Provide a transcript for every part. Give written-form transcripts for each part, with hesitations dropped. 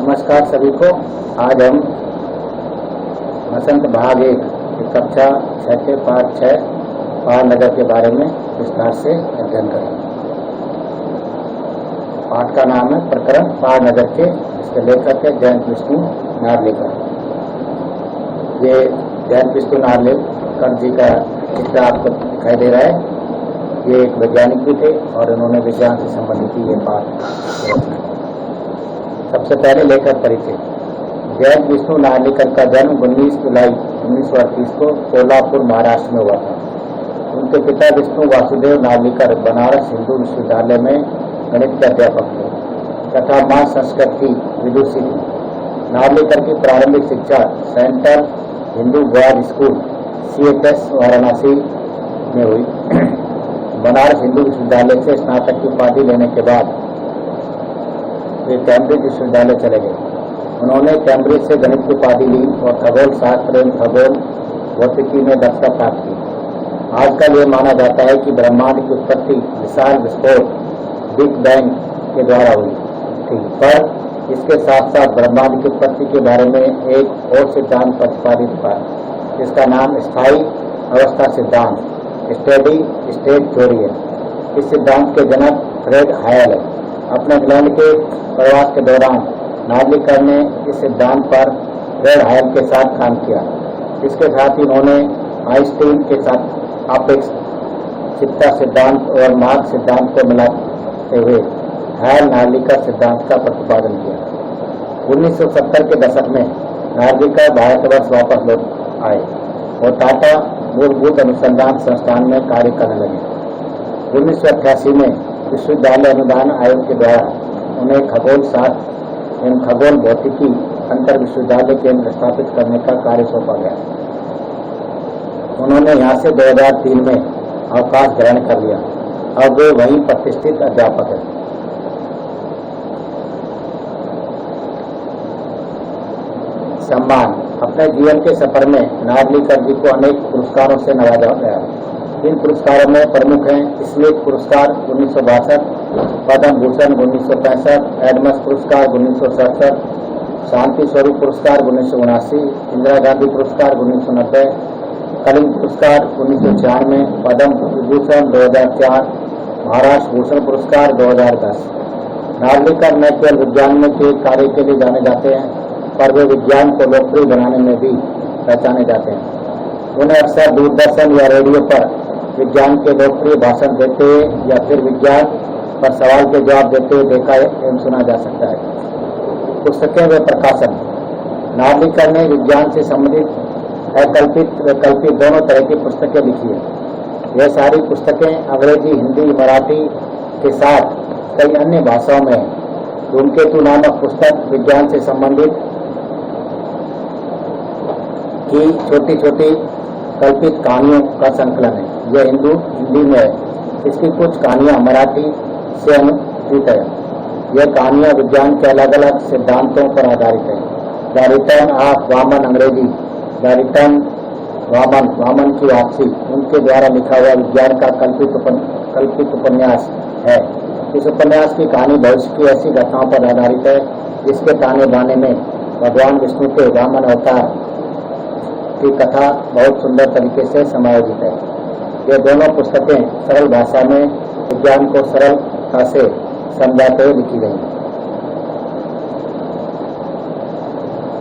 नमस्कार सभी को। आज हम बसंत भाग 1 की कक्षा 6 के पाठ 6 पहाड़ नगर के बारे में विस्तार से अध्ययन करेंगे। पाठ का नाम है प्रकरण पहाड़ नगर के। इसके लेखक है जयंत विष्णु नार्लिकर। ये जयंत विष्णु नार्लिकर जी का चित्र आपको दिखाई दे रहा है। ये एक वैज्ञानिक भी थे और उन्होंने विज्ञान से संबंधित ये पाठ। सबसे पहले लेखक परिचय। जयंत विष्णु नार्लिकर का जन्म 19 जुलाई 1938 को कोल्हापुर महाराष्ट्र में हुआ था। उनके पिता विष्णु वासुदेव नार्लिकर बनारस हिंदू विश्वविद्यालय में गणित के अध्यापक थे तथा मां संस्कृत की विदुषी थी। नार्लिकर की प्रारंभिक शिक्षा central Hindu boys school CHS Varanasi में हुई। बनारस हिंदू विश्वविद्यालय से स्नातक की उपाधि लेने के बाद वे कैम्ब्रिज विश्वविद्यालय चले गए। उन्होंने कैम्ब्रिज से गणित की उपाधि ली और खगोल शास्त्र एवं खगोल भौतिकी में दक्षता प्राप्त की। आजकल ये माना जाता है कि ब्रह्मांड की उत्पत्ति विशाल विस्फोट बिग बैंग के द्वारा हुई थी, पर इसके साथ साथ ब्रह्मांड की उत्पत्ति के बारे में एक और सिद्धांत प्रतिपादित था जिसका नाम स्थायी अवस्था सिद्धांत स्टेडी स्टेट थ्योरी है। इस सिद्धांत के जनक फ्रेड हायल है। अपने इंग्लैंड के प्रवास के दौरान नार्लिकर ने इस सिद्धांत पर फ्रेड हायल के साथ काम किया। इसके साथ ही उन्होंने आइंस्टीन के साथ अपेक्षितता सिद्धांत और मार्क सिद्धांत को मिलाते हुए हायल नार्लिकर सिद्धांत का प्रतिपादन किया। 1970 के दशक में नार्लिकर भारतवर्ष वापस लौट आए और टाटा मूलभूत अनुसंधान संस्थान में कार्य करने लगे। 1988 में विश्वविद्यालय अनुदान आयोग के द्वारा उन्हें खगोल शास्त्र एवं खगोल भौतिकी अंतर विश्वविद्यालय केंद्र स्थापित करने का कार्य सौंपा गया। उन्होंने यहाँ से 2003 में अवकाश ग्रहण कर लिया। अब वे वहीं प्रतिष्ठित अध्यापक हैं। सम्मान। अपने जीवन के सफर में नार्लिकर जी को अनेक पुरस्कारों से नवाजा गया। इन पुरस्कारों में प्रमुख हैं स्मिथ पुरस्कार 1962, पद्म भूषण 1965, एडमस पुरस्कार 1967, शांति स्वरूप पुरस्कार 1979, इंदिरा गांधी पुरस्कार 1990, कलिंग पुरस्कार 1996, पद्म विभूषण 2004, महाराष्ट्र भूषण पुरस्कार 2010। नार्लिकर न केवल विज्ञान में के कार्य के लिए जाने जाते हैं, पर वे विज्ञान को लोकप्रिय बनाने में भी पहचाने जाते हैं। उन्हें अक्सर दूरदर्शन या रेडियो पर विज्ञान के लोकप्रिय भाषण देते हुए या फिर विज्ञान पर सवाल के जवाब देते हुए देखा एवं सुना जा सकता है। पुस्तकें व प्रकाशन। नार्लिकर ने विज्ञान से संबंधित अकल्पित व कल्पित दोनों तरह की पुस्तकें लिखी है। यह सारी पुस्तकें अंग्रेजी, हिंदी, मराठी के साथ कई अन्य भाषाओं में हैं। धूमकेतु नामक पुस्तक विज्ञान से संबंधित की छोटी छोटी कल्पित कहानियों का संकलन है। यह हिंदी में है। इसकी कुछ कहानियां मराठी से अनुदित है। यह कहानियां विज्ञान के अलग अलग सिद्धांतों पर आधारित है। द रिटर्न ऑफ वामन अंग्रेजी द रिटर्न वामन की वापसी उनके द्वारा लिखा हुआ विज्ञान का कल्पित उपन्यास है। इस उपन्यास की कहानी भविष्य की ऐसी घटनाओं पर आधारित है जिसके ताने बाने में भगवान विष्णु के वामन अवतार की कथा बहुत सुंदर तरीके से समायोजित है। ये दोनों पुस्तकें सरल भाषा में विज्ञान को सरलता से समझाते हुए लिखी गई।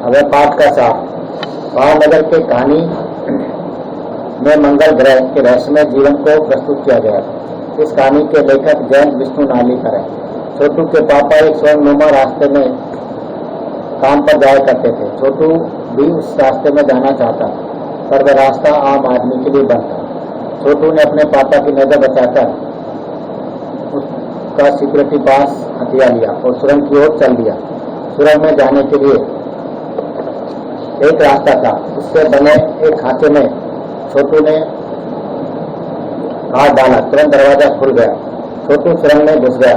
अब पाठ का सार। पहाड़ नगर के कहानी में मंगल ग्रह के रहस्यमय जीवन को प्रस्तुत किया गया। इस कहानी के लेखक जयंत विष्णु नार्लिकर है। छोटू के पापा एक स्वयंनुमा रास्ते में काम पर जाया करते थे। छोटू भी उस रास्ते में जाना चाहता, पर वह रास्ता आम आदमी के लिए बंद था। छोटू ने अपने पापा की नजर बचाकर उसका सिक्योरिटी पास हथिया लिया और सुरंग की ओर चल दिया। सुरंग में जाने के लिए एक रास्ता था। उससे बने एक खांचे में छोटू ने हाथ डाला, तुरंत दरवाजा खुल गया। छोटू सुरंग में घुस गया।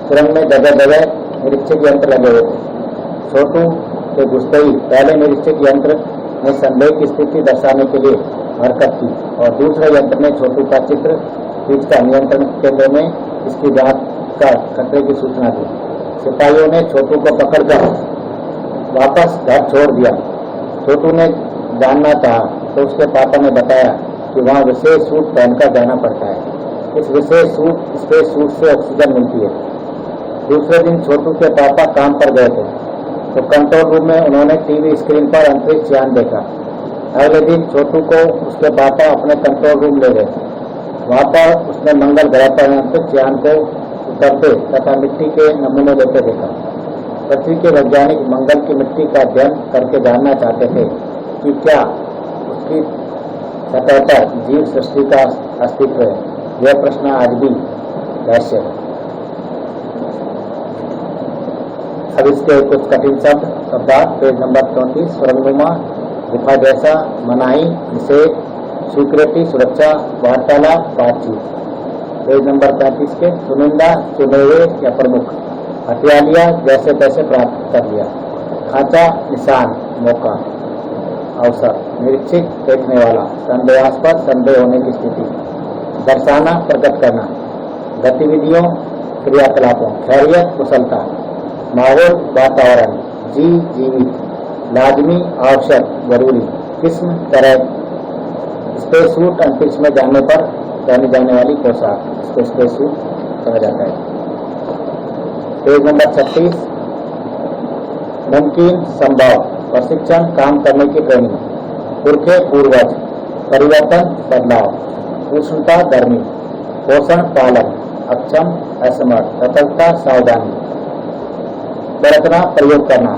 सुरंग में जगह जगह निरीक्षक यंत्र लगे हुए थे। छोटू के घुसते ही पहले निरीक्षक यंत्र ने संदेह की स्थिति दर्शाने के लिए हरकत की और दूसरे यंत्र ने छोटू का चित्र खींचकर नियंत्रण केंद्र में इसकी जांच कर खतरे की सूचना दी। सिपाहियों ने छोटू को पकड़कर वापस घर छोड़ दिया। छोटू ने जानना चाहा तो उसके पापा ने बताया कि वहाँ विशेष सूट पहनकर जाना पड़ता है। इस विशेष स्पेस सूट से ऑक्सीजन मिलती है। दूसरे दिन छोटू के पापा काम पर गए थे तो कंट्रोल रूम में उन्होंने टीवी स्क्रीन पर अंतरिक्ष यान देखा। अगले दिन छोटू को उसके पापा अपने कंट्रोल रूम ले गए। वहाँ पर उसने मंगल ग्रह पर अंतरिक्ष यान को उतरते तथा मिट्टी के नमूने लेते देखा। पृथ्वी के वैज्ञानिक मंगल की मिट्टी का अध्ययन करके जानना चाहते थे कि क्या उसकी सतह पर जीव सृष्टि का अस्तित्व है। यह प्रश्न आज भी रहस्य है। अब इसके कुछ कठिन शब्द पेज नंबर 34। स्वर्गनुमा, गुफा जैसा, मनाही, निषेध, स्वीकृति, सुरक्षा, वार्तालाप, बातचीत। पेज नंबर 35 के चुनिंदा, चुने हुए या प्रमुख, हथिया लिया, जैसे तैसे प्राप्त कर लिया। खांचा, निशान, मौका, अवसर, निरीक्षित, देखने वाला, संदेहास्पद, संदेह होने की स्थिति, दर्शाना, प्रकट करना, गतिविधियों, क्रियाकलापों, खैरियत, कुशलता, माहौल, वातावरण, जीवित, लाजमी, आवश्यक, जरूरी, किस्म, तरह, स्पेस सूट, अंतरिक्ष में जाने पर पहनी जाने वाली पोशाक, इसको स्पेस सूट कहा जाता है। Page number 36। मुमकिन, संभव, प्रशिक्षण, काम करने की ट्रेनिंग, पुरखे, पूर्वज, परिवर्तन, बदलाव, उष्णता, गर्मी, पोषण, पालन, अक्षम, असमर्थ, सतर्कता, सावधानी, बरतना, प्रयोग करना,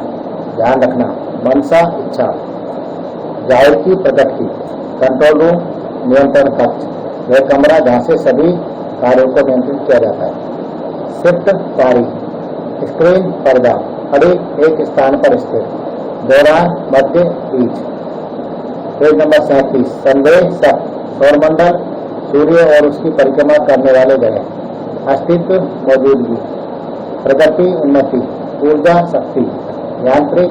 ध्यान रखना, मनसा, इच्छा, जाहिर की, प्रकट की, कंट्रोल रूम, नियंत्रण कक्ष, वह कमरा जहाँ से सभी कार्यों को नियंत्रित किया जाता है। शिफ्ट, पारी, स्क्रीन, पर्दा, खड़ी, एक स्थान पर स्थिर, दौरान, मध्य, बीच। Page number 37। संदेह, शक, सौरमंडल, सूर्य और उसकी परिक्रमा करने वाले ग्रह, अस्तित्व, मौजूदगी, प्रगति, उन्नति, ऊर्जा, शक्ति, यांत्रिक,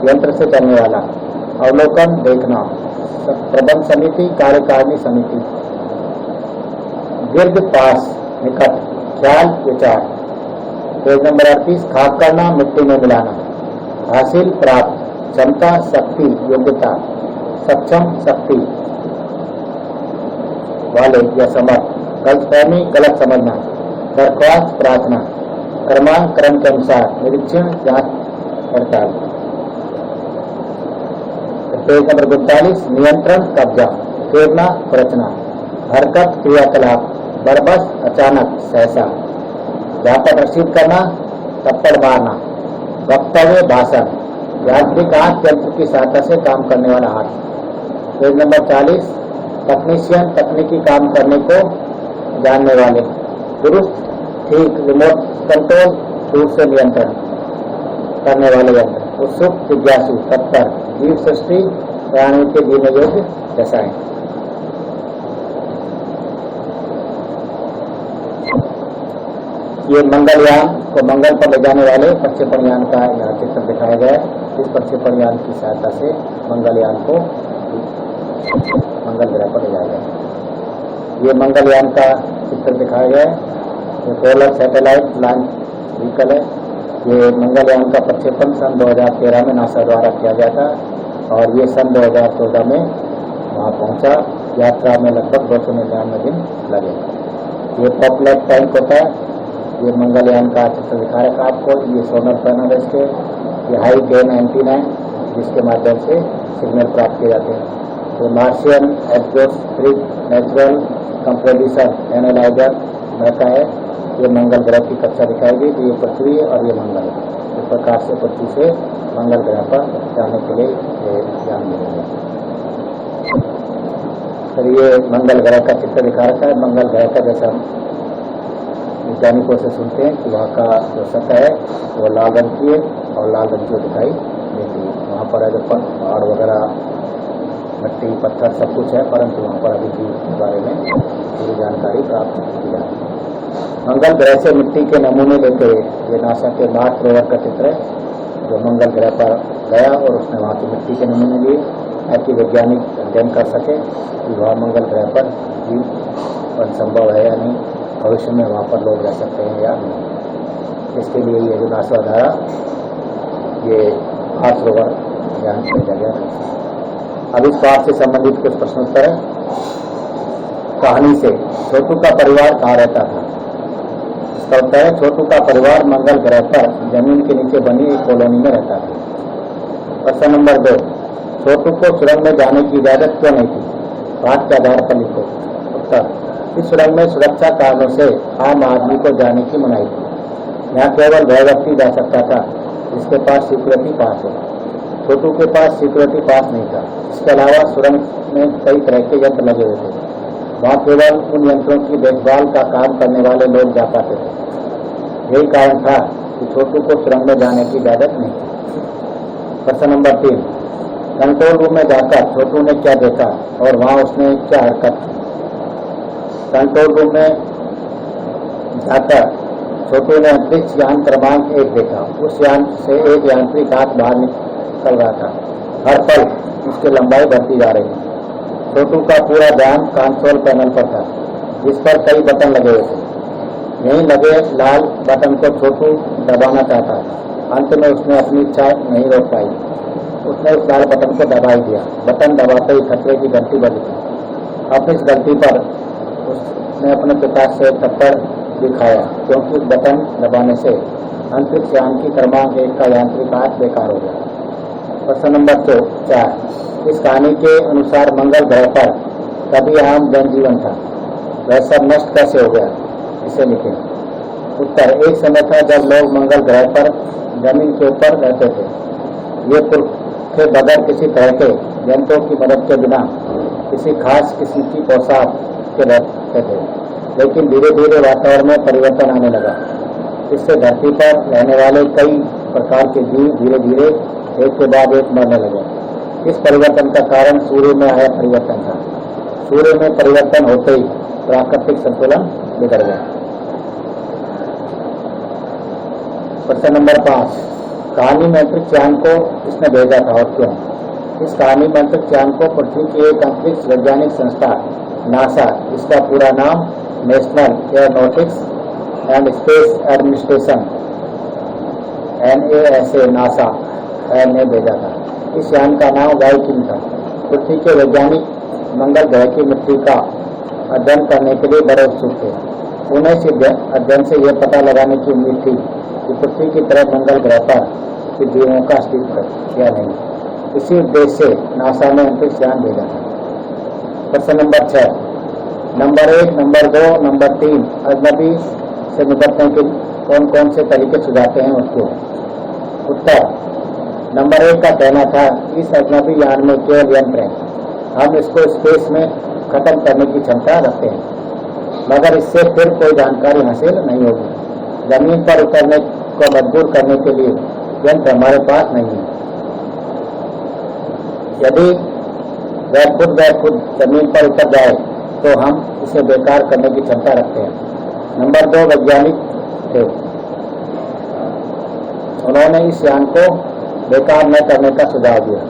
यंत्र से चलने वाला, अवलोकन, देखना, प्रबंध समिति, कार्यकारिणी समिति, गिर्द, पास, निकट, ख्याल, विचार। Page number 38। खाक करना, मिट्टी में मिलाना, हासिल, प्राप्त, क्षमता, शक्ति, योग्यता, सक्षम, शक्ति वाले या समर्थ, गलतफहमी, गलत समझना, दरख्वास्त, प्रार्थना, क्रमांक, क्रम के अनुसार, निरीक्षण, जांच, पड़ताल। Page number 42। नियंत्रण, कब्जा, प्रेरणा, रचना, हरकत, क्रियाकलाप, बरबस, अचानक, सहसा, व्यापक, रसीद करना, थप्पड़ मारना, वक्तव्य, भाषण, यांत्रिक हाथ, यंत्र की सहायता से काम करने वाला हाथ। Page number 40। तकनीशियन, तकनीकी काम करने को जानने वाले, दुरुस्त, ठीक, रिमोट कंट्रोल, दूर से नियंत्रण करने वाले यंत्र, उत्सुक, जिज्ञासु, तत्पर, जीव सृष्टि, प्राणियों के जीने योग्य दशाएं। ये मंगलयान को मंगल पर ले जाने वाले प्रक्षेपण यान का यहाँ चित्र दिखाया गया है। इस प्रक्षेपण यान की सहायता से मंगलयान को मंगल ग्रह पर ले जाया गया। ये मंगलयान का चित्र दिखाया गया है। ये पोलर सैटेलाइट लॉन्च व्हीकल है। ये मंगलयान का प्रक्षेपण सन 2013 में नासा द्वारा किया गया था और ये सन 2014 में वहाँ पहुँचा। यात्रा में लगभग 299 दिन लगे। ये पॉपलेट टैंक होता है। ये मंगलयान का चित्र दिखा रखा आपको। ये सोलर पैनल है इसके। ये हाई गेन एंटीना है जिसके माध्यम से सिग्नल प्राप्त किए जाते हैं। ये Martian atmospheric natural composition analyser रहता है। ये मंगल ग्रह की कक्षा दिखाई गई। तो ये पृथ्वी और ये मंगल इस प्रकार से पृथ्वी से मंगल ग्रह पर जाने के लिए ये ध्यान मिलेगा। फिर ये मंगल ग्रह का चित्र दिखा रखा है। मंगल ग्रह का जैसा वैज्ञानिकों से सुनते हैं कि वहाँ का जो सतह है वो लाल रंग की है और लाल रंग की दिखाई देती है। वहाँ पर अगर पहाड़ वगैरह मिट्टी पत्थर सब कुछ है, परंतु वहाँ पर अभी जीव के बारे में पूरी जानकारी प्राप्त की जाती है। मंगल ग्रह से मिट्टी के नमूने लेते हुए ये नासा के मार्स रोवर का चित्र है जो मंगल ग्रह पर गया और उसने वहाँ की मिट्टी के नमूने लिए ताकि वैज्ञानिक अध्ययन कर सके कि वहाँ मंगल ग्रह पर जीवन संभव है या नहीं, भविष्य में वहाँ पर लोग रह सकते हैं या नहीं। इसके लिए ये जो नासा द्वारा ये सरोवर यहाँ भेजा गया। अब इस बात से संबंधित कुछ प्रश्नोत्तर है। कहानी से छोटू का परिवार कहाँ रहता था? इसका उत्तर है छोटू का परिवार मंगल ग्रह पर जमीन के नीचे बनी एक कॉलोनी में रहता था। प्रश्न नंबर 2, छोटू को सुरंग में जाने की इजाजत क्यों नहीं थी? बात के आधार पर लिखो। उत्तर, इस सुरंग में सुरक्षा कारणों से आम आदमी को जाने की मनाही थी। यहाँ केवल वह व्यक्ति जा सकता था जिसके पास सिक्योरिटी पास हो। छोटू के पास सिक्योरिटी पास नहीं था। इसके अलावा सुरंग में कई तरह के यंत्र लगे हुए थे। वहाँ केवल उन यंत्रों की देखभाल का काम करने वाले लोग जा पाते थे। यही कारण था कि छोटू को सुरंग में जाने की इजाजत नहीं थी। प्रश्न नंबर 3, कंट्रोल रूम में जाकर छोटू ने क्या देखा और वहाँ उसने क्या हरकत की? कंट्रोल रूम में जाकर छोटू ने अंतरिक्ष यान क्रमांक 1 देखा। उस यान से एक यांत्रिक हाथ बाहर निकल रहा था। हर पल उसकी लंबाई बढ़ती जा रही थी। छोटू का पूरा ध्यान कंट्रोल पैनल पर था जिस पर कई बटन लगे हुए थे। यहीं लगे लाल बटन को छोटू दबाना चाहता था। अंत में उसने अपनी इच्छा नहीं रोक पाई। उसने उस लाल बटन को दबा ही दिया। बटन दबाते ही खतरे की घंटी बजी। अब इस घंटी पर उसने अपने पिता से थप्पड़ दिखाया क्योंकि उस बटन दबाने से अंतरिक्ष यान की क्रमांक 1 का यांत्रिक हाथ बेकार हो गया। प्रश्न नंबर 4, इस कहानी के अनुसार मंगल ग्रह पर कभी आम जनजीवन था, वह सब नष्ट कैसे हो गया? इसे लिखें। उत्तर, एक समय था जब लोग मंगल ग्रह पर जमीन के ऊपर रहते थे। ये पुरखे बगैर किसी तरह के यंत्रों की मदद के बिना किसी खास किस्म की पोशाक के रहते थे। लेकिन धीरे धीरे वातावरण में परिवर्तन आने लगा। इससे धरती पर रहने वाले कई प्रकार के जीव धीरे धीरे एक के बाद एक मरने लगे। इस परिवर्तन का कारण सूर्य में आया परिवर्तन था। सूर्य में परिवर्तन होते ही प्राकृतिक संतुलन बिगड़ गया। प्रश्न नंबर 5, कहानी में अंतरिक्ष यान को किसने भेजा था और क्यों? इस कहानी में अंतरिक्ष यान को पृथ्वी की एक अंतरिक्ष वैज्ञानिक संस्था नासा, इसका पूरा नाम national aeronautics and space administration NASA NASA ने भेजा था। इस यान का नाम वाइकिंग था। पृथ्वी के वैज्ञानिक मंगल ग्रह की मिट्टी का अध्ययन करने के लिए बड़े उत्सुक थे। उन्हें इस अध्ययन से यह पता लगाने की उम्मीद थी कि पृथ्वी की तरह मंगल ग्रह पर जीवों का अस्तित्व या नहीं। इसी उद्देश्य से नासा ने अंतरिक्ष यान भेजा था। प्रश्न नंबर 6, नंबर 1, नंबर 2, नंबर 3 अजनबी से निपटने के कौन कौन से तरीके सुझाते हैं उसको? उत्तर, नंबर 1 का कहना था इस अजनबी यान में केवल यंत्र है। हम इसको स्पेस में खत्म करने की क्षमता रखते हैं, मगर इससे फिर कोई जानकारी हासिल नहीं होगी। जमीन पर उतरने को मजबूर करने के लिए यंत्र हमारे पास नहीं है। यदि वह खुद जमीन पर उतर जाए तो हम इसे बेकार करने की क्षमता रखते हैं। नंबर 2 वैज्ञानिक थे। उन्होंने इस यान को बेकार न करने का सुझाव दिया।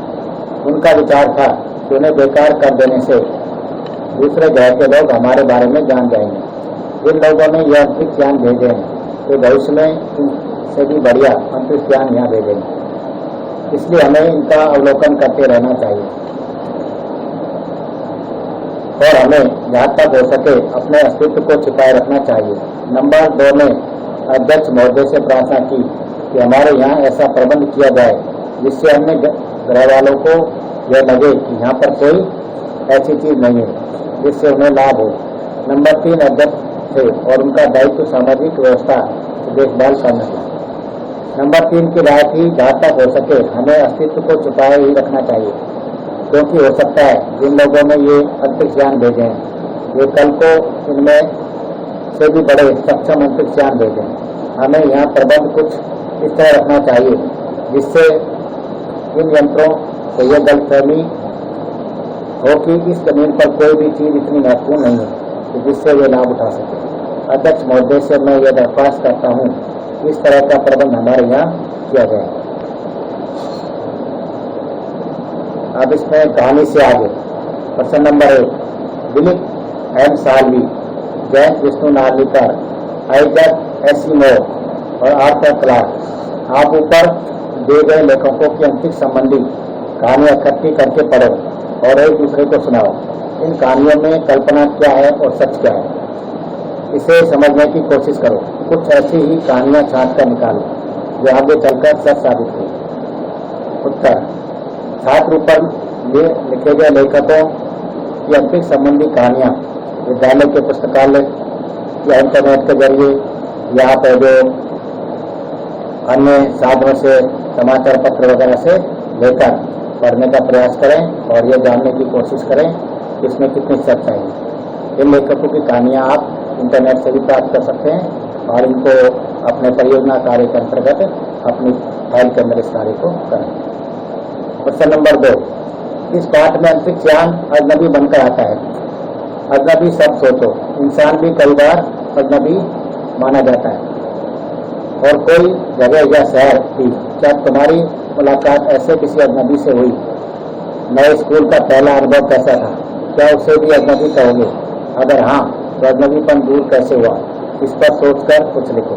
उनका विचार था कि उन्हें बेकार कर देने से दूसरे ग्रह के लोग हमारे बारे में जान जाएंगे। जिन लोगों ने यह अंतरिक्ष यान भेजे हैं वे भविष्य में इनसे भी बढ़िया अंतरिक्ष यान यहाँ भेजेंगे। इसलिए हमें इनका अवलोकन करते रहना चाहिए और हमें जहाँ तक हो सके अपने अस्तित्व को छिपाए रखना चाहिए। नंबर 2 ने अध्यक्ष महोदय से प्रार्थना की कि हमारे यहाँ ऐसा प्रबंध किया जाए जिससे अन्य ग्रह वालों को यह लगे कि यहाँ पर कोई ऐसी चीज नहीं है जिससे उन्हें लाभ हो। नंबर 3 अध्यक्ष थे और उनका दायित्व सामाजिक व्यवस्था की देखभाल करना था। नंबर 3 की राय थी जहाँ तक हो सके हमें अस्तित्व को छुपाए ही रखना चाहिए, क्योंकि हो सकता है जिन लोगों ने ये अंतरिक्ष यान भेजे हैं वे कल को इनमें से भी बड़े सक्षम अंतरिक्ष यान भेजें। हमें यहाँ प्रबंध कुछ इस तरह रखना चाहिए जिससे इन यंत्रों से यह गलतफहमी हो कि इस जमीन पर कोई भी चीज इतनी महत्वपूर्ण नहीं है कि जिससे वे लाभ उठा सके। अध्यक्ष महोदय से मैं यह दरख्वास्त करता हूँ इस तरह का प्रबंध हमारे यहाँ किया जाए। अब इसमें कहानी से आगे प्रश्न number 1, Philip M Salvi, Jain Vishnu Narlikar, Isaac Asimov और आर्थर क्लार्क। आप ऊपर दिए गए लेखकों की अंतरिक्ष संबंधी कहानियां इकट्ठी करके पढ़ो और एक दूसरे को सुनाओ। इन कहानियों में कल्पना क्या है और सच क्या है, इसे समझने की कोशिश करो। कुछ ऐसी ही कहानियां छांट कर निकालो जो आगे चलकर सच साबित हो। उत्तर: छात्र ऊपर ये लिखे गए लेखकों की अंतरिक्ष संबंधी कहानियां विद्यालय के पुस्तकालय या इंटरनेट के जरिए या आप जो अन्य साधनों से समाचार पत्र वगैरह से लेकर पढ़ने का प्रयास करें और ये जानने की कोशिश करें कि इसमें कितनी सच्चाई है। इन लेखकों की कहानियां आप इंटरनेट से भी प्राप्त कर सकते हैं और इनको अपने परियोजना कार्य के अंतर्गत अपनी फाइल के अंदर इस कार्य को करें। प्रश्न नंबर 2, इस पाठ में अंतरिक्ष यान अजनबी बनकर आता है। अजनबी शब्द सोचो, इंसान भी कई बार अजनबी माना जाता है और कोई जगह या शहर भी। क्या तुम्हारी मुलाकात ऐसे किसी अजनबी से हुई? नए स्कूल का पहला अनुभव कैसा था? क्या उसे भी अजनबी कहोगे? अगर हाँ, तो अजनबीपन दूर कैसे हुआ? इस पर सोचकर कुछ लिखो।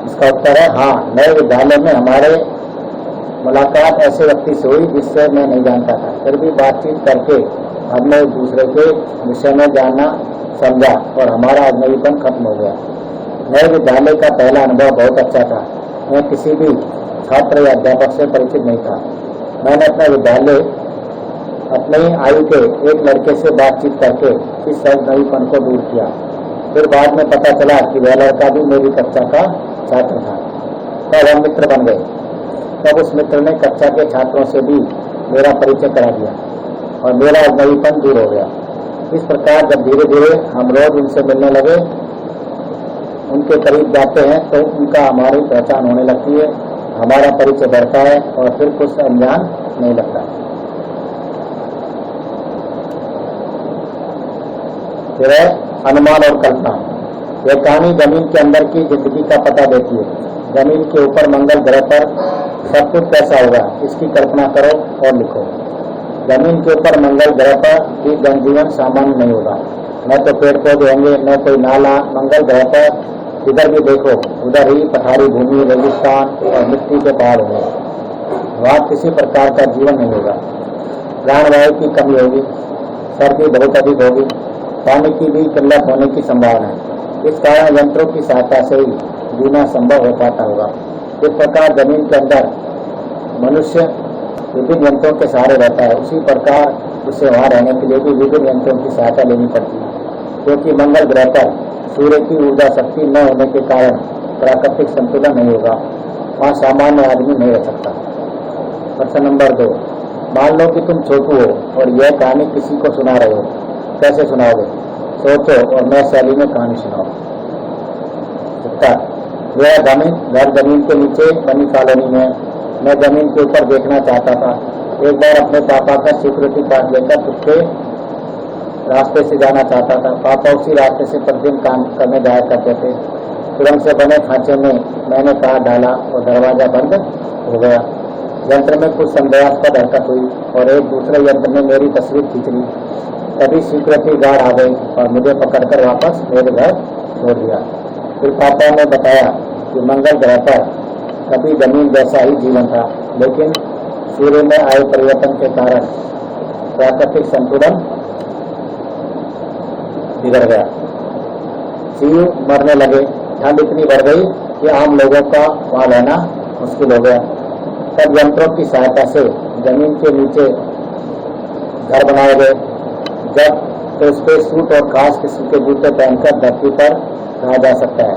इसका उत्तर है हाँ। नए विद्यालय में हमारे मुलाकात ऐसे व्यक्ति से हुई जिससे मैं नहीं जानता था, फिर भी बातचीत करके हमने एक दूसरे के विषय में जानना समझा और हमारा अजनबीपन खत्म हो गया। नए विद्यालय का पहला अनुभव बहुत अच्छा था। मैं किसी भी छात्र या अध्यापक से परिचित नहीं था। मैंने अपना विद्यालय अपने ही आयु के एक लड़के से बातचीत करके इस अजनबीपन को दूर किया। फिर बाद में पता चला कि वह लड़का भी मेरी कक्षा का छात्र था। तब हम मित्र बन गए। तब उस मित्र ने कक्षा के छात्रों से भी मेरा परिचय करा दिया और मेरा अजनबीपन दूर हो गया। इस प्रकार जब धीरे धीरे हम रोज उनसे मिलने लगे, उनके करीब जाते हैं तो उनका हमारी पहचान होने लगती है, हमारा परिचय बढ़ता है और फिर कुछ अनजान नहीं लगता। फिर है अनुमान और कल्पना। यह कहानी जमीन के अंदर की जिंदगी का पता देती है। जमीन के ऊपर मंगल ग्रह पर सब कुछ कैसा होगा, इसकी कल्पना करो और लिखो। जमीन के ऊपर मंगल ग्रह पर भी जनजीवन सामान्य नहीं होगा। न तो पेड़ पौधे होंगे, न कोई नाला। मंगल ग्रह पर इधर भी देखो, उधर ही पठारी भूमि, रेगिस्तान और मिट्टी के पहाड़ होंगे। वहाँ किसी प्रकार का जीवन नहीं होगा। प्राणवायु की कमी होगी, सर्दी बहुत अधिक होगी, पानी की भी किल्लत होने की संभावना है। इस कारण यंत्रों की सहायता से ही जीना संभव हो पाता होगा। इस प्रकार जमीन के अंदर मनुष्य विभिन्न यंत्रों के सहारे रहता है, उसी प्रकार उसे वहाँ रहने के लिए भी विभिन्न यंत्रों की सहायता लेनी पड़ती है, क्योंकि मंगल ग्रह पर सूर्य की ऊर्जा शक्ति न होने के कारण प्राकृतिक संतुलन नहीं होगा। वहाँ सामान्य आदमी नहीं रह सकता। प्रश्न नंबर 2, मान लो कि तुम छोटू हो और यह कहानी किसी को सुना रहे हो। कैसे सुनाओगे? सोचो और नए शैली में कहानी सुनाओ। उत्तर: मेरा घर जमीन के नीचे बनी कॉलोनी में। मैं जमीन के ऊपर देखना चाहता था। एक बार अपने पापा का सिक्योरिटी कार्ड लेकर उसके रास्ते से जाना चाहता था। पापा उसी रास्ते से प्रतिदिन काम करने जाया करते थे। सुरंग से बने खांचे में मैंने कार्ड डाला और दरवाजा बंद हो गया। यंत्र में कुछ संदेहास्पद हरकत हुई और एक दूसरे यंत्र ने मेरी तस्वीर खींच ली। तभी सिक्योरिटी गार्ड आ गई और मुझे पकड़कर वापस मेरे घर छोड़ दिया। फिर पापा ने बताया कि मंगल ग्रह पर कभी जमीन जैसा ही जीवन था, लेकिन सूर्य में आए परिवर्तन के कारण प्राकृतिक संतुलन बिगड़ गया। जीव मरने लगे। ठंड इतनी बढ़ गई कि आम लोगों का वहां रहना मुश्किल हो गया। तब यंत्रों की सहायता से जमीन के नीचे घर बनाए गए। जब तो स्पेस सूट और खास किस्म के जूते पहनकर धरती पर रहा जा सकता है।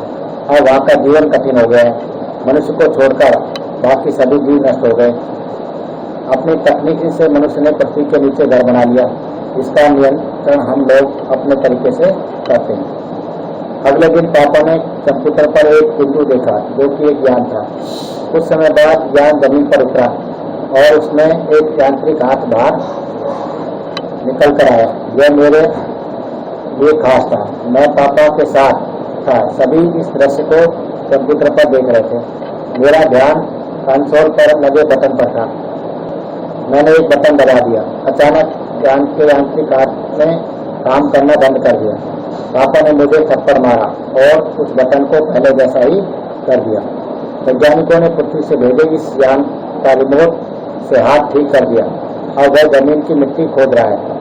अब वहाँ का जीवन कठिन हो गया है। मनुष्य को छोड़कर बाकी सभी जीव नष्ट हो गए। अपनी तकनीक से मनुष्य ने पृथ्वी के नीचे घर बना लिया। इसका नियंत्रण हम लोग अपने तरीके से करते हैं। अगले दिन पापा ने कंप्यूटर पर एक बिंदु देखा जो कि एक यान था। कुछ समय बाद यान जमीन पर उतरा और उसमें एक यांत्रिक हाथ बाहर निकल कर आया। यह मेरे लिए खास था। मैं पापा के साथ था। सभी इस दृश्य को कंप्यूटर पर देख रहे थे। मेरा ध्यान कंसोल पर लगे बटन पर था। मैंने एक बटन दबा दिया। अचानक यान के यांत्रिक हाथ में काम करना बंद कर दिया। पापा ने मुझे थप्पड़ मारा और उस बटन को पहले जैसा ही कर दिया। वैज्ञानिकों ने पृथ्वी से भेजे इस यान का रिमोट से हाथ ठीक कर दिया और वह जमीन की मिट्टी खोद रहा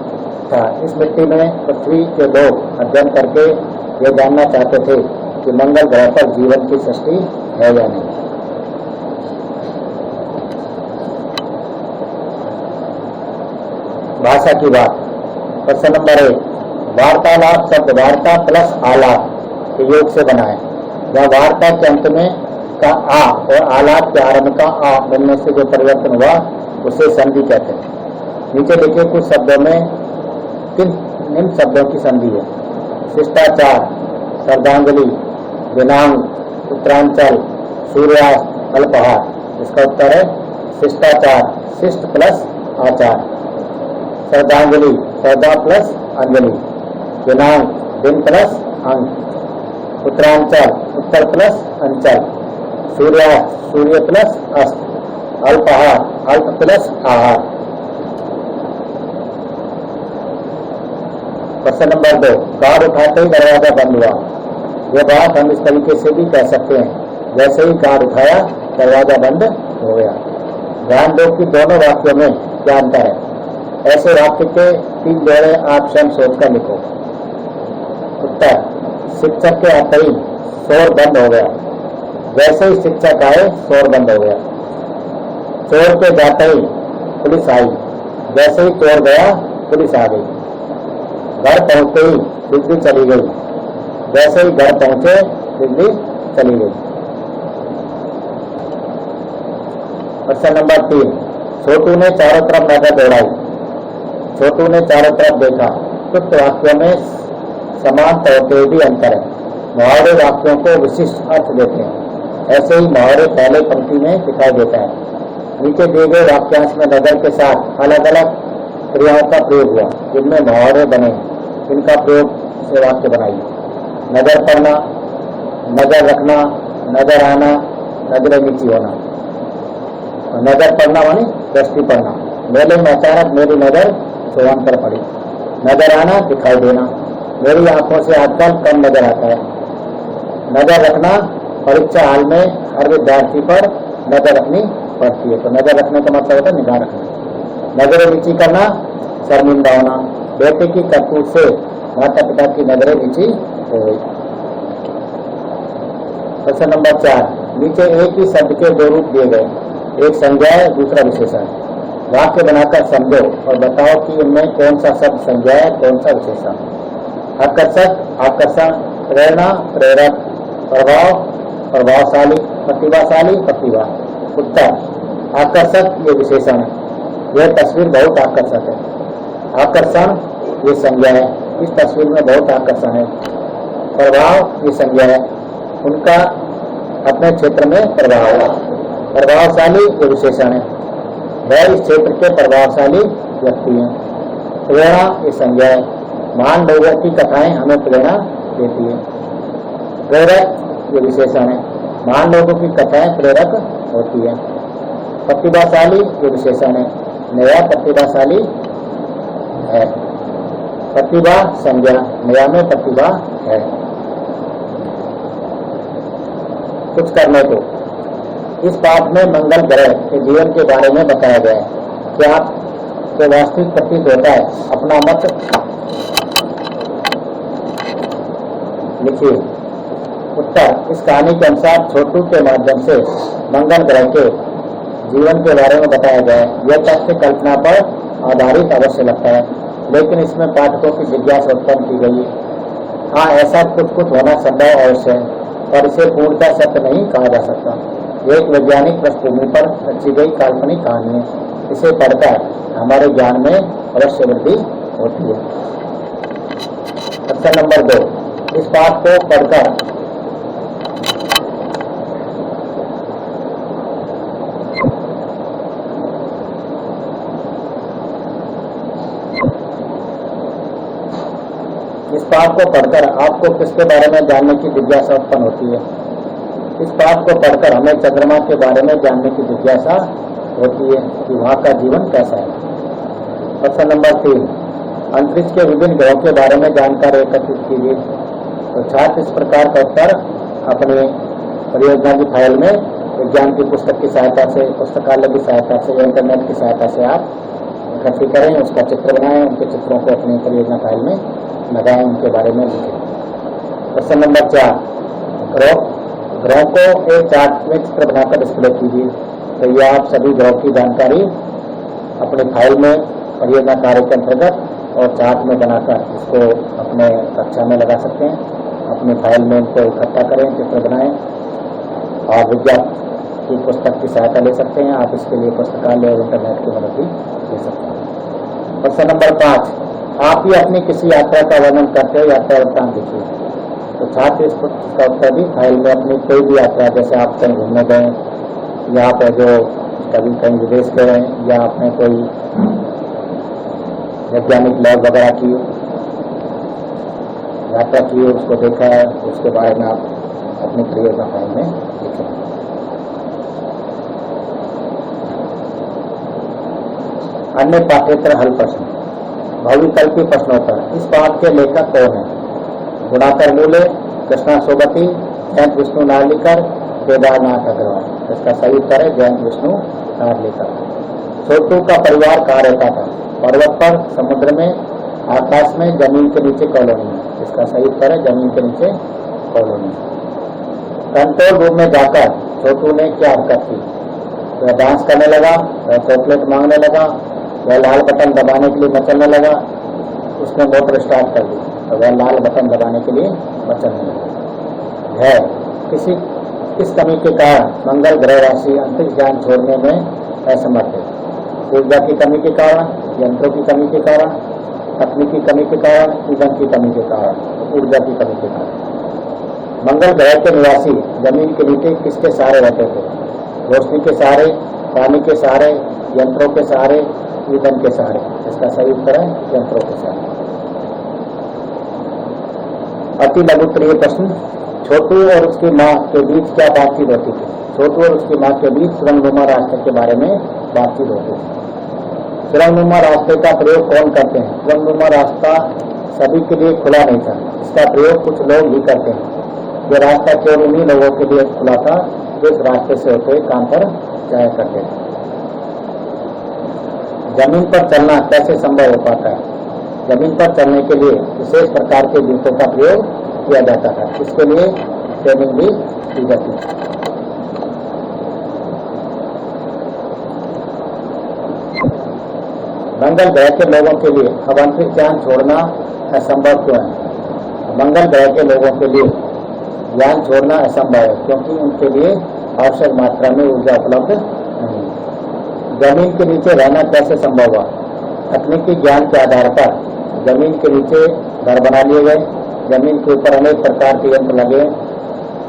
था। इस मिट्टी में पृथ्वी के लोग अध्ययन करके ये जानना चाहते थे कि मंगल ग्रह पर जीवन की सृष्टि है या नहीं। भाषा की बात। प्रश्न नंबर 1, वार्तालाप शब्द वार्ता प्लस आलाप के योग से बना है। वह वार्ता के अंत में का आ और आलाप के आरंभ का आ मिलने से जो परिवर्तन हुआ उसे संधि कहते हैं। नीचे लिखे कुछ शब्दों में किन निम्न शब्दों की संधि है? शिष्टाचार, श्रद्धांजलि, दिनांक, उत्तरांचल, सूर्यास्त, अल्पहार। इसका उत्तर है शिष्टाचार, शिष्ट प्लस आचार। श्रद्धांजलि, श्रद्धा प्लस अंजलि। दिनांक, दिन प्लस अंक। उत्तरांचल, उत्तर प्लस अंचल। सूर्यास्त, सूर्य प्लस अस्त। अल्पहार, अल्प प्लस आहार। प्रश्न नंबर 2, कार्ड उठाते ही दरवाजा बंद हुआ। यह बात हम इस तरीके से भी कह सकते हैं, जैसे ही कार्ड उठाया दरवाजा बंद हो गया। ध्यान दो कि दोनों वाक्यों में क्या अंतर है। ऐसे वाक्य के 3 जोड़े आप स्वयं सोचकर लिखो। उत्तर, शिक्षक के आते ही शोर बंद हो गया। जैसे ही शिक्षक आए शोर बंद हो गया। चोर के जाते ही पुलिस आई। जैसे ही चोर गया पुलिस आ गई। घर पहुंचते ही बिजली चली गई। जैसे ही घर पहुंचे बिजली चली गई। प्रश्न नंबर 3, छोटू ने चारों तरफ नजर दौड़ाई। छोटू ने चारों तरफ देखा। कुछ वाक्यों में समान तौर पर भी अंतर है। मुहावरे वाक्यों को विशिष्ट अर्थ देते हैं। ऐसे ही मुहावरे पहले पंक्ति में दिखाई देता है। नीचे दिए गए वाक्यांश में नजर के साथ अलग अलग क्रियाओं का प्रयोग हुआ जिनमें मुहावरे बने। इनका प्रयोग से वाक्य बनाइए। नजर पड़ना, नजर रखना, नजर आना, नजरें नीची होना। नजर पड़ना मानी दृष्टि पड़ना। मेले में अचानक मेरी नजर सोहन पर पड़ी। नजर आना दिखाई देना। मेरी आंखों से आजकल कम नजर आता है। नजर रखना, परीक्षा हाल में हर विद्यार्थी पर नजर रखनी पड़ती है। तो नजर रखने का मतलब होता है निगाह रखना। नजरें नीची करना, शर्मिंदा होना। बेटे की करतूत से माता पिता की नजरें नीची हो गई। प्रश्न नंबर 4, नीचे एक ही शब्द के 2 रूप दिए गए, एक संज्ञा है, दूसरा विशेषण। वाक्य बनाकर समझो और बताओ कि इनमें कौन सा शब्द संज्ञा है, कौन सा विशेषण। आकर्षक, आकर्षण। प्रेरणा, प्रेरक। प्रभाव, प्रभावशाली। प्रतिभाशाली, प्रतिभा। उत्तर, आकर्षक ये विशेषण है। यह तस्वीर बहुत आकर्षक है। आकर्षण ये संज्ञा है। इस तस्वीर में बहुत आकर्षण है। प्रभाव ये संज्ञा है। उनका अपने क्षेत्र में प्रभाव है। प्रभावशाली ये विशेषण है। वह इस क्षेत्र के प्रभावशाली व्यक्ति हैं। प्रेरणा ये संज्ञा है। महान लोगों की कथाएं हमें प्रेरणा देती है। प्रेरक ये विशेषण है। महान लोगों की कथाएं प्रेरक होती है। प्रतिभाशाली ये विशेषण है। नया प्रतिभाशाली है। प्रतिभा संज्ञा, नया में प्रतिभा है। कुछ करने को। इस पाठ में मंगल ग्रह के जीवन के बारे में बताया गया है। क्या आपको वास्तविक प्रतीत होता है? अपना मत लिखिए। उत्तर, इस कहानी के अनुसार छोटू के माध्यम से मंगल ग्रह के जीवन के बारे में बताया गया है। यह तथ्य कल्पना पर आधारित अवश्य लगता है, लेकिन इसमें पाठकों की जिज्ञासा उत्पन्न की गई है। हाँ, ऐसा कुछ कुछ होना संभव अवश्य है, पर इसे पूर्णतः सत्य नहीं कहा जा सकता। एक वैज्ञानिक पृष्ठभूमि पर रची गई काल्पनिक कहानी है। इसे पढ़कर हमारे ज्ञान में अवश्य वृद्धि होती है। प्रश्न नंबर 2, इस पाठ को पढ़कर आपको किसके बारे में जानने की जिज्ञासा उत्पन्न होती है? इस पाठ को पढ़कर हमें चंद्रमा के बारे में जानने की जिज्ञासा होती है कि वहाँ का जीवन कैसा है। प्रश्न नंबर 3, अंतरिक्ष के विभिन्न ग्रहों के बारे में जानकारी एकत्रित कीजिए। तो छात्र इस प्रकार का उत्तर अपनी परियोजना की फाइल में विज्ञान की पुस्तक की सहायता से, पुस्तकालय की सहायता से या इंटरनेट की सहायता से आप इकट्ठी करें, उसका चित्र बनाएं, उनके चित्रों को अपनी परियोजना फाइल में लगाएं, उनके बारे में लिखें। क्वेश्चन नंबर 4, ग्रहों को एक चार्ट में चित्र बनाकर डिस्प्ले कीजिए। तो ये आप सभी ग्रहों की जानकारी अपनी फाइल में परियोजना कार्य के अंतर्गत और चार्ट में बनाकर इसको अपने कक्षा में लगा सकते हैं। अपनी फाइल में इनको इकट्ठा करें, चित्र बनाएं और विज्ञान की पुस्तक की सहायता ले सकते हैं। आप इसके लिए पुस्तकालय और इंटरनेट की मदद भी ले सकते हैं। क्वेश्चन नंबर 5, आप ही अपनी किसी यात्रा का वर्णन करते हुए यात्रा वृत्तांत लिखिए। तो छात्र इसका उत्तर भी फाइल में अपनी कोई भी यात्रा, जैसे आप कहीं घूमने गए या आप जो कभी कहीं विदेश गए हैं या आपने कोई वैज्ञानिक लैब वगैरह की यात्रा की है, उसको देखा है, उसके बारे में आप अपनी परियोजना फाइल में लिखें। अन्य पाठ्येतर हल प्रश्न, बहुविकल्पी प्रश्नोत्तर। इस पाठ के लेखक कौन है? गुणाकर मूले, कृष्णा सोबती, जयंत विष्णु नार्लिकर, केदारनाथ अग्रवाल। इसका सही उत्तर है जयंत विष्णु नार्लिकर। छोटू का परिवार कहाँ रहता था? पर्वत पर, समुद्र में, आकाश में, जमीन के नीचे, कॉलोनी में। इसका सही उत्तर है जमीन के नीचे कॉलोनी। कंट्रोल रूम में जाकर छोटू ने क्या हरकत की? वह डांस करने लगा, वह चॉकलेट मांगने लगा, वह लाल बटन दबाने के लिए मचलने लगा, उसने मोटर स्टार्ट कर दी, तो वह लाल बटन दबाने के लिए मचलने लगा। है किस कमी के कारण मंगल ग्रह राशि अंतरिक्ष यान छोड़ने में असमर्थ है? ऊर्जा की कमी के कारण, यंत्रों की कमी के कारण, तकनीकी कमी के कारण, ईंधन की कमी के कारण, ऊर्जा की कमी के कारण। मंगल ग्रह के निवासी जमीन के नीचे किसके सहारे रहते थे? रोशनी के सहारे, पानी के सहारे, यंत्रों के सहारे, ईंधन के सहारे। इसका सही उत्तर है यंत्रों के सहारे। अति लघु प्रिय प्रश्न, छोटू और उसकी माँ के बीच क्या बातचीत होती थी? छोटू और उसकी माँ के बीच सुरंगनुमा रास्ते के बारे में बातचीत होती थी। सुरंगनुमा रास्ते का प्रयोग कौन करते हैं? सुरंगनुमा रास्ता सभी के लिए खुला नहीं था, इसका प्रयोग कुछ लोग ही करते हैं। यह रास्ता केवल उन्हीं लोगों के लिए खुला था जो इस रास्ते से होते काम पर जाया करते थे। जमीन पर चलना कैसे संभव हो पाता है? जमीन पर चलने के लिए विशेष प्रकार के जूतों का प्रयोग किया जाता था, इसके लिए ट्रेनिंग भी की जाती है। मंगल ग्रह के लोगों के लिए अब अंतरिक्ष यान छोड़ना असंभव क्यों है? मंगल ग्रह के लोगों के लिए यान छोड़ना असंभव है क्योंकि उनके लिए आवश्यक मात्रा में ऊर्जा उपलब्ध नहीं। जमीन के नीचे रहना कैसे संभव हुआ? तकनीकी ज्ञान के आधार पर जमीन के नीचे घर बना लिए गए, जमीन के ऊपर अनेक प्रकार के यंत्र लगे,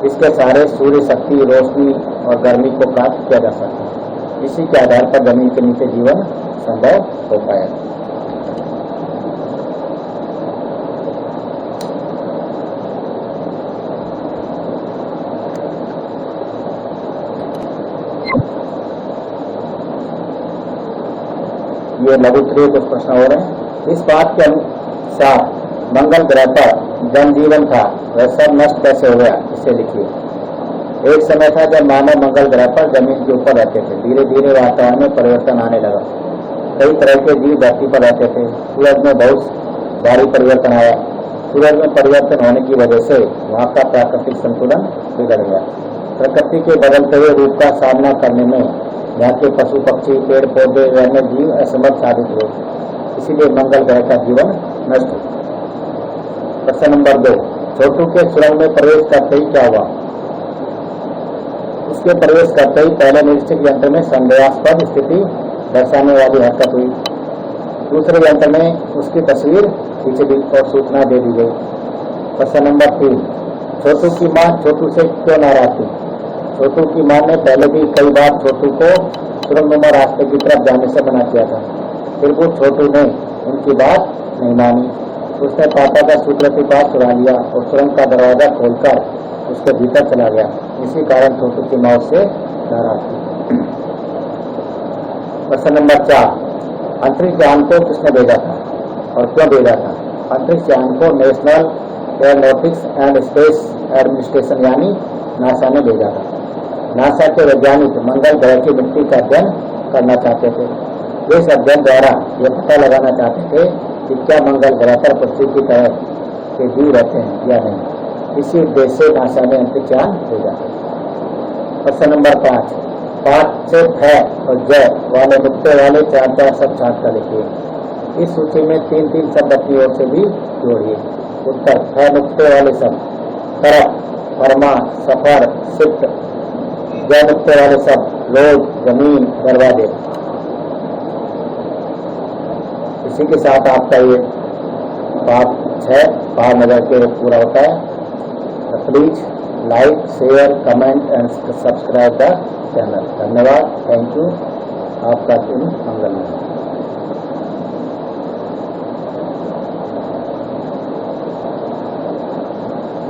इसके सहारे सूर्य शक्ति, रोशनी और गर्मी को प्राप्त किया जा सकता है। इसी के आधार पर जमीन के नीचे जीवन संभव हो पाया। ये लघुत्तरीय कुछ प्रश्न हो रहे हैं। इस बात के अनुसार मंगल ग्रह पर जनजीवन था, वह सब नष्ट कैसे हो गया? इसे लिखिए। एक समय था जब मानव मंगल ग्रह पर जमीन के ऊपर रहते थे। धीरे धीरे वातावरण में परिवर्तन आने लगा। कई तरह के जीव धरती पर रहते थे। सूरज में बहुत भारी परिवर्तन आया। सूरज में परिवर्तन होने की वजह से वहाँ का प्राकृतिक संतुलन बिगड़ गया। प्रकृति के बदलते हुए रूप का सामना करने में यहाँ के पशु पक्षी, पेड़ पौधे, अन्य जीव असमर्थ साबित हुए, इसीलिए मंगल ग्रह का जीवन नष्ट हुआ। प्रश्न नंबर 2, छोटू के सुरंग में प्रवेश करते ही क्या हुआ? इसके प्रवेश करते ही पहले निरीक्षक यंत्र में संदेहास्पद स्थिति दर्शाने वाली हरकत हुई। दूसरे यंत्र में उसकी तस्वीर खींच दी और सूचना दे दी गई। प्रश्न नंबर 3, छोटू की मां छोटू से क्यों नाराज थी? छोटू की मां ने पहले भी कई बार छोटू को सुरंगनुमा रास्ते की तरफ जाने से मना किया था, फिर वो छोटू ने उनकी बात नहीं मानी। उसने पापा का सूत्र के पास चुरा लिया और सुरंग का दरवाजा खोलकर उसके भीतर चला गया। इसी कारण छोटू की मां उससे नाराज थी। प्रश्न नंबर 4, अंतरिक्ष यान को किसने भेजा था? और क्यों भेजा था? अंतरिक्ष यान को national aeronautics and space administration यानी नासा ने भेजा था। नासा के वैज्ञानिक मंगल ग्रह की मिट्टी का अध्ययन करना चाहते थे। इस अध्ययन द्वारा ये पता लगाना चाहते थे कि क्या मंगल ग्रह पर पृथ्वी की तरह के जीव रहते हैं या नहीं। इसी उद्देश्य से नासा ने अंतरिक्ष यान भेजा। प्रश्न नंबर 5, 5 से फ और ज वाले नुक्ते वाले 4-4 शब्द छाट कर लिखिए। इस सूची में 3-3 शब्द अपनी ओर से भी जोड़िए। उत्तर: फ नुक्ते वाले शब्द तरफ, फरमा, सफर, शिफ्ट। ज नुक्ते वाले शब्द लोग, जमीन, दरवाजे। इसी के साथ आपका ये पाठ 6 पार नजर के पूरा होता है। Please like, share, comment and subscribe the channel. धन्यवाद, थैंक यू। आपका दिन मंगलमय।